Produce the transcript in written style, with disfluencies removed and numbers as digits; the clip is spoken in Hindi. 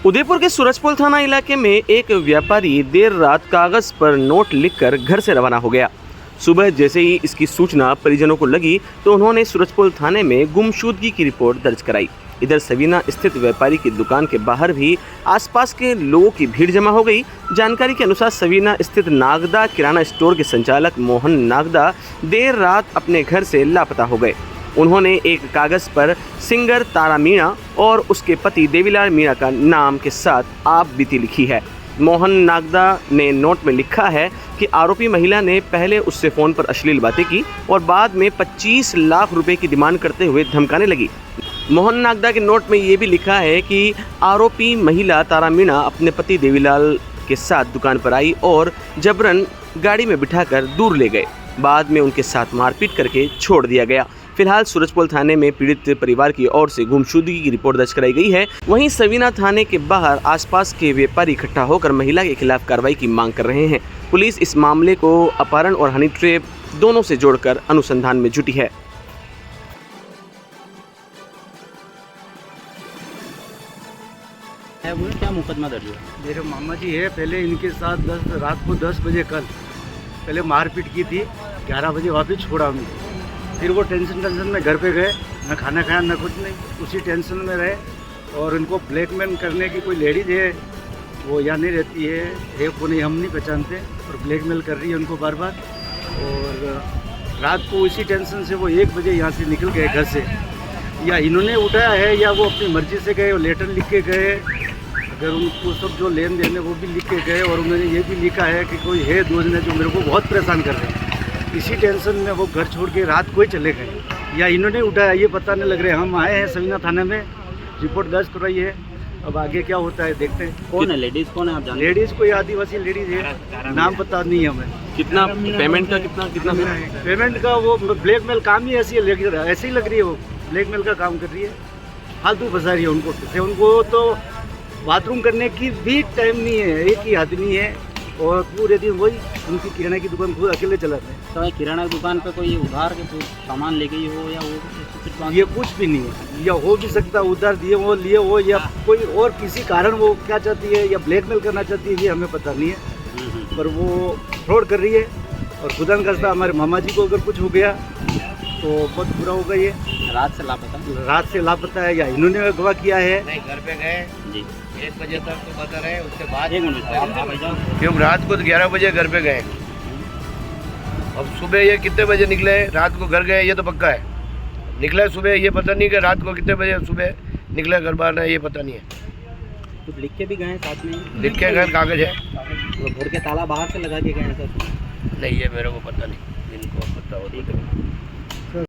उदयपुर के सूरजपुर थाना इलाके में एक व्यापारी देर रात कागज पर नोट लिखकर घर से रवाना हो गया। सुबह जैसे ही इसकी सूचना परिजनों को लगी तो उन्होंने सूरजपुर थाने में गुमशुदगी की रिपोर्ट दर्ज कराई। इधर सवीना स्थित व्यापारी की दुकान के बाहर भी आसपास के लोगों की भीड़ जमा हो गई। जानकारी के अनुसार सवीना स्थित नागदा किराना स्टोर के संचालक मोहन नागदा देर रात अपने घर से लापता हो गए। उन्होंने एक कागज़ पर सिंगर तारा मीणा और उसके पति देवीलाल मीणा का नाम के साथ आप बीती लिखी है। मोहन नागदा ने नोट में लिखा है कि आरोपी महिला ने पहले उससे फ़ोन पर अश्लील बातें की और बाद में 25 लाख रुपए की डिमांड करते हुए धमकाने लगी। मोहन नागदा के नोट में ये भी लिखा है कि आरोपी महिला तारा मीणा अपने पति देवीलाल के साथ दुकान पर आई और जबरन गाड़ी में बिठाकर दूर ले गए। बाद में उनके साथ मारपीट करके छोड़ दिया गया। फिलहाल सूरजपुर थाने में पीड़ित परिवार की ओर से गुमशुदगी की रिपोर्ट दर्ज कराई गई है। वहीं सवीना थाने के बाहर आसपास के व्यापारी इकट्ठा होकर महिला के खिलाफ कार्रवाई की मांग कर रहे हैं। पुलिस इस मामले को अपहरण और हनी ट्रैप दोनों से जोड़कर अनुसंधान में जुटी है। क्या मुकदमा दर्ज हुआ? मेरे मामा जी है, पहले इनके साथ रात को 10 बजे कल पहले मारपीट की थी, 11 बजे वापस छोड़ा उनको। फिर वो टेंशन में घर पे गए, न खाना खाया न कुछ नहीं, उसी टेंशन में रहे। और उनको ब्लैकमेल करने की कोई लेडीज है, वो यहाँ नहीं रहती है को नहीं, हम नहीं पहचानते, और ब्लैकमेल कर रही है उनको बार बार। और रात को उसी टेंशन से वो 1 बजे यहाँ से निकल गए घर से। या इन्होंने उठाया है या वो अपनी मर्जी से गए, वो लेटर लिख के गए। अगर उनको सब जो लेन देन है वो भी लिख के गए। और उन्होंने ये भी लिखा है कि कोई है दो जने जो मेरे को बहुत परेशान कर रहे हैं। इसी टेंशन में वो घर छोड़ के रात को ही चले गए, या इन्होंने उठाया ये पता नहीं लग रहा है। हम आए हैं सवीना थाने में, रिपोर्ट दर्ज कराई है, अब आगे क्या होता है देखते हैं। कौन है लेडीज़, कौन है आप जानते हैं? लेडीज़ कोई आदिवासी लेडीज़ है, नाम पता नहीं है हमें। कितना पेमेंट का कितना पेमेंट का वो ब्लैकमेल काम ही ऐसी ही लग रही है। वो ब्लैकमेल का काम कर रही है, फालतू फंसा रही है उनको तो बाथरूम करने की भी टाइम नहीं है। एक ही आदमी है और पूरे दिन वही उनकी किराना की दुकान खुद अकेले चलाते हैं। तो किराना की दुकान पे कोई उधार के कुछ सामान ले गई हो या वो ये कुछ भी नहीं है, या हो भी सकता है उधार दिए वो लिए हो, या कोई और किसी कारण वो क्या चाहती है या ब्लैकमेल करना चाहती है, ये हमें पता नहीं है। पर वो फ्रॉड कर रही है। और खुदा न खास्ता हमारे मामा जी को अगर कुछ हो गया तो बहुत बुरा होगा। ये रात से लापता है, या इन्होंने अगवा किया है। नहीं, घर पे गए जी 1 बजे तक तो बता रहे, उसके बाद क्यों रात को 11 बजे घर पे गए। अब सुबह ये कितने बजे निकले, रात को घर गए ये तो पक्का है। निकले सुबह ये पता नहीं कि रात को कितने बजे सुबह निकले घर बाहर, ये पता नहीं है। कुछ लिख के भी गए साथ में? लिख के गए, कागज है। तो घर के ताला बाहर से लगा के गए? नहीं, ये मेरे को पता नहीं, इनको पता हो।